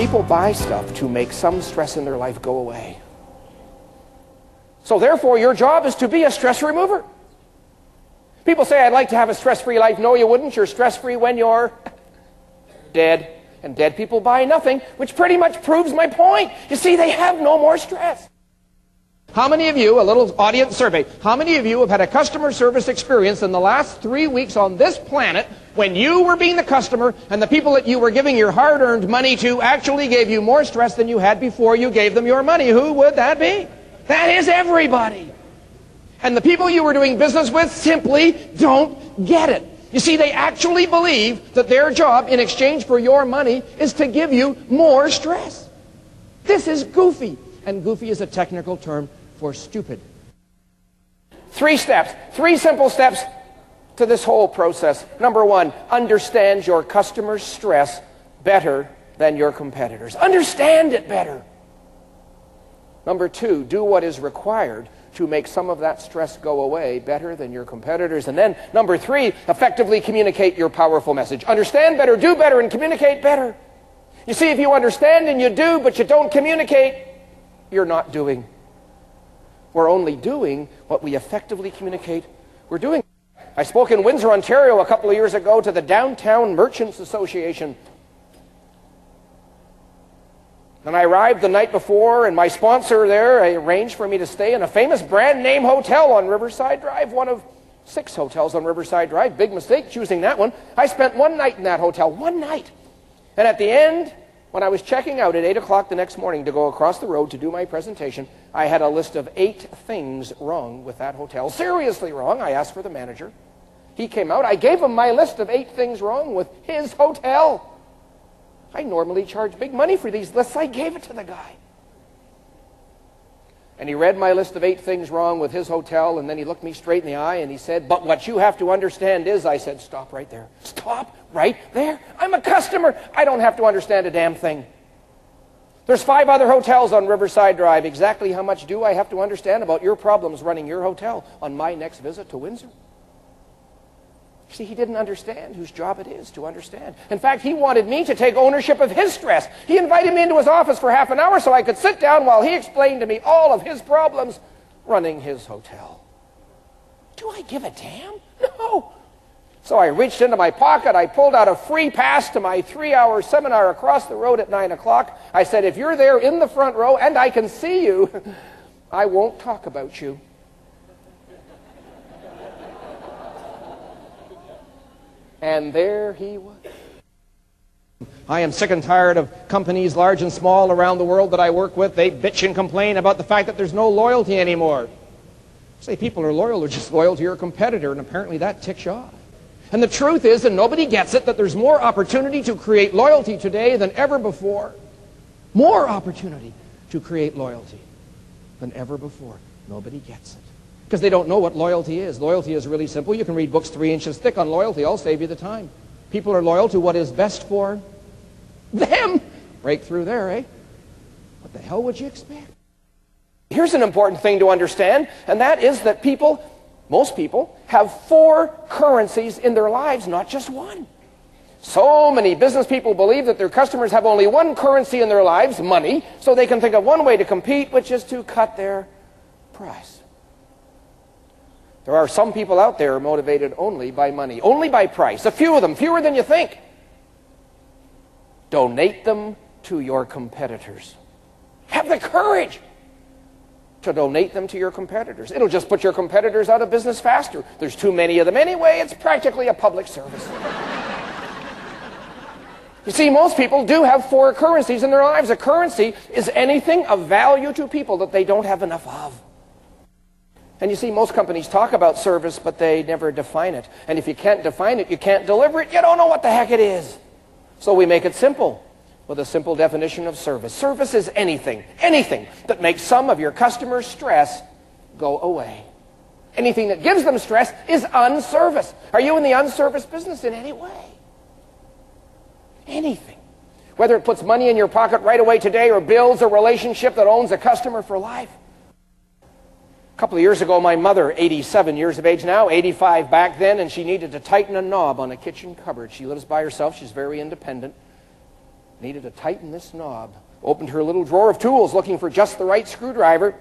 People buy stuff to make some stress in their life go away. So therefore, your job is to be a stress remover. People say, I'd like to have a stress-free life. No, you wouldn't. You're stress-free when you're dead. And dead people buy nothing, which pretty much proves my point. You see, they have no more stress. How many of you, a little audience survey, how many of you have had a customer service experience in the last 3 weeks on this planet when you were being the customer and the people that you were giving your hard-earned money to actually gave you more stress than you had before you gave them your money? Who would that be? That is everybody. And the people you were doing business with simply don't get it. You see, they actually believe that their job in exchange for your money is to give you more stress. This is goofy. And goofy is a technical term for stupid. 3 steps, 3 simple steps to this whole process. Number 1, understand your customer's stress better than your competitors. Understand it better. Number 2, do what is required to make some of that stress go away better than your competitors. And then, number 3, effectively communicate your powerful message. Understand better, do better, and communicate better. You see, if you understand and you do, but you don't communicate, you're not doing. We're only doing what we effectively communicate we're doing. I spoke in Windsor, Ontario a couple of years ago to the Downtown Merchants Association. And I arrived the night before, and my sponsor there arranged for me to stay in a famous brand name hotel on Riverside Drive, one of 6 hotels on Riverside Drive. Big mistake choosing that one. I spent 1 night in that hotel, 1 night. And at the end, when I was checking out at 8 o'clock the next morning to go across the road to do my presentation, I had a list of 8 things wrong with that hotel. Seriously wrong. I asked for the manager. He came out. I gave him my list of 8 things wrong with his hotel. I normally charge big money for these lists. I gave it to the guy. And he read my list of 8 things wrong with his hotel, and then he looked me straight in the eye and he said, but what you have to understand is, I said, stop right there. Stop right there. I'm a customer. I don't have to understand a damn thing. There's 5 other hotels on Riverside Drive. Exactly how much do I have to understand about your problems running your hotel on my next visit to Windsor? See, he didn't understand whose job it is to understand. In fact, he wanted me to take ownership of his stress. He invited me into his office for half an hour so I could sit down while he explained to me all of his problems running his hotel. Do I give a damn? No. So I reached into my pocket. I pulled out a free pass to my 3-hour seminar across the road at 9 o'clock. I said, if you're there in the front row and I can see you, I won't talk about you. And there he was. I am sick and tired of companies large and small around the world that I work with. They bitch and complain about the fact that there's no loyalty anymore. Say people are loyal, they're just loyal to your competitor, and apparently that ticks you off. And the truth is, and nobody gets it, that there's more opportunity to create loyalty today than ever before. More opportunity to create loyalty than ever before. Nobody gets it. Because they don't know what loyalty is. Loyalty is really simple. You can read books 3 inches thick on loyalty. I'll save you the time. People are loyal to what is best for them. Breakthrough there, eh? What the hell would you expect? Here's an important thing to understand, and that is that people, most people, have 4 currencies in their lives, not just 1. So many business people believe that their customers have only 1 currency in their lives, money, so they can think of one way to compete, which is to cut their price. There are some people out there motivated only by money, only by price. A few of them, fewer than you think. Donate them to your competitors. Have the courage to donate them to your competitors. It'll just put your competitors out of business faster. There's too many of them anyway. It's practically a public service. You see, most people do have 4 currencies in their lives. A currency is anything of value to people that they don't have enough of. And you see, most companies talk about service, but they never define it. And if you can't define it, you can't deliver it, you don't know what the heck it is. So we make it simple with a simple definition of service. Service is anything that makes some of your customers' stress go away. Anything that gives them stress is unservice. Are you in the unservice business in any way? Anything. Whether it puts money in your pocket right away today or builds a relationship that owns a customer for life. A couple of years ago, my mother, 87 years of age now, 85 back then, and she needed to tighten a knob on a kitchen cupboard. She lives by herself. She's very independent. needed to tighten this knob. Opened her little drawer of tools looking for just the right screwdriver.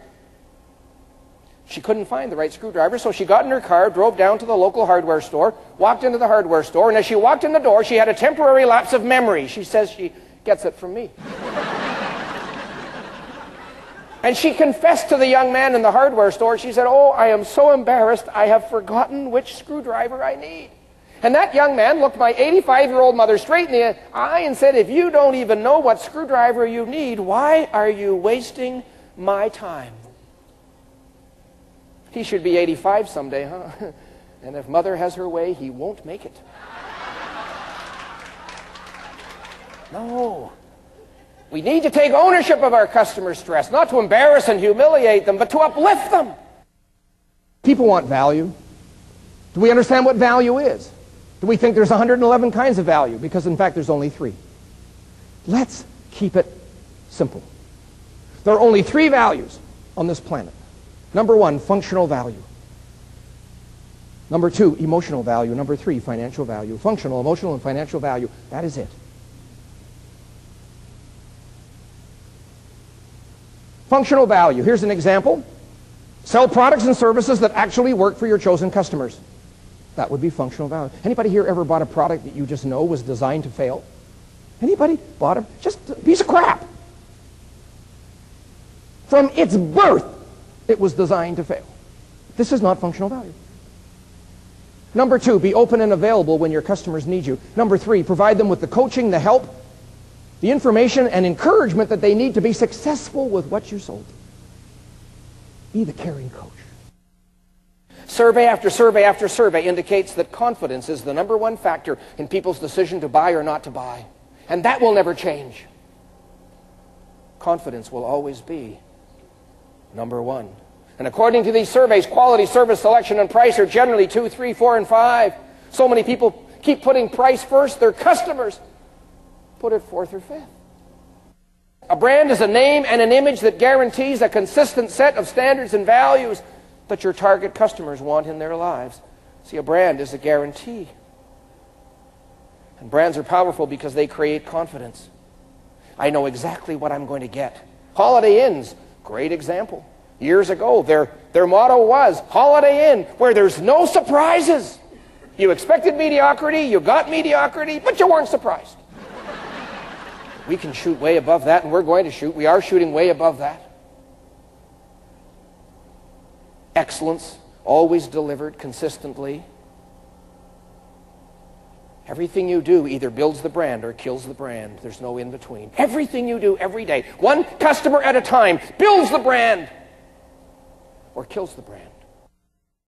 She couldn't find the right screwdriver, so she got in her car, drove down to the local hardware store, walked into the hardware store, and as she walked in the door, she had a temporary lapse of memory. She says she gets it from me. And she confessed to the young man in the hardware store. She said, "Oh, I am so embarrassed. I have forgotten which screwdriver I need." And that young man looked my 85-year-old mother straight in the eye and said, "If you don't even know what screwdriver you need, why are you wasting my time?" He should be 85 someday, huh? And if Mother has her way, he won't make it. No. We need to take ownership of our customer stress, not to embarrass and humiliate them, but to uplift them. People want value. Do we understand what value is? Do we think there's 111 kinds of value? Because, in fact, there's only 3. Let's keep it simple. There are only 3 values on this planet. Number 1, functional value. Number 2, emotional value. Number 3, financial value. Functional, emotional, and financial value. That is it. Functional value. Here's an example. Sell products and services that actually work for your chosen customers. That would be functional value. Anybody here ever bought a product that you just know was designed to fail? Anybody bought just a piece of crap? From its birth, it was designed to fail. This is not functional value. Number 2, be open and available when your customers need you. Number 3, provide them with the coaching, the help, the information, and encouragement that they need to be successful with what you sold. Be the caring coach. Survey after survey after survey indicates that confidence is the number 1 factor in people's decision to buy or not to buy. And that will never change. Confidence will always be number 1. And according to these surveys, quality, service, selection, and price are generally 2, 3, 4, and 5. So many people keep putting price first. Their customers put it 4th or 5th. A brand is a name and an image that guarantees a consistent set of standards and values that your target customers want in their lives. See, a brand is a guarantee. And brands are powerful because they create confidence. I know exactly what I'm going to get. Holiday Inns, great example. Years ago, their motto was, Holiday Inn, where there's no surprises. You expected mediocrity, you got mediocrity, but you weren't surprised. We can shoot way above that, and we're going to shoot. We are shooting way above that. Excellence, always delivered consistently. Everything you do either builds the brand or kills the brand. There's no in between. Everything you do every day, one customer at a time, builds the brand or kills the brand.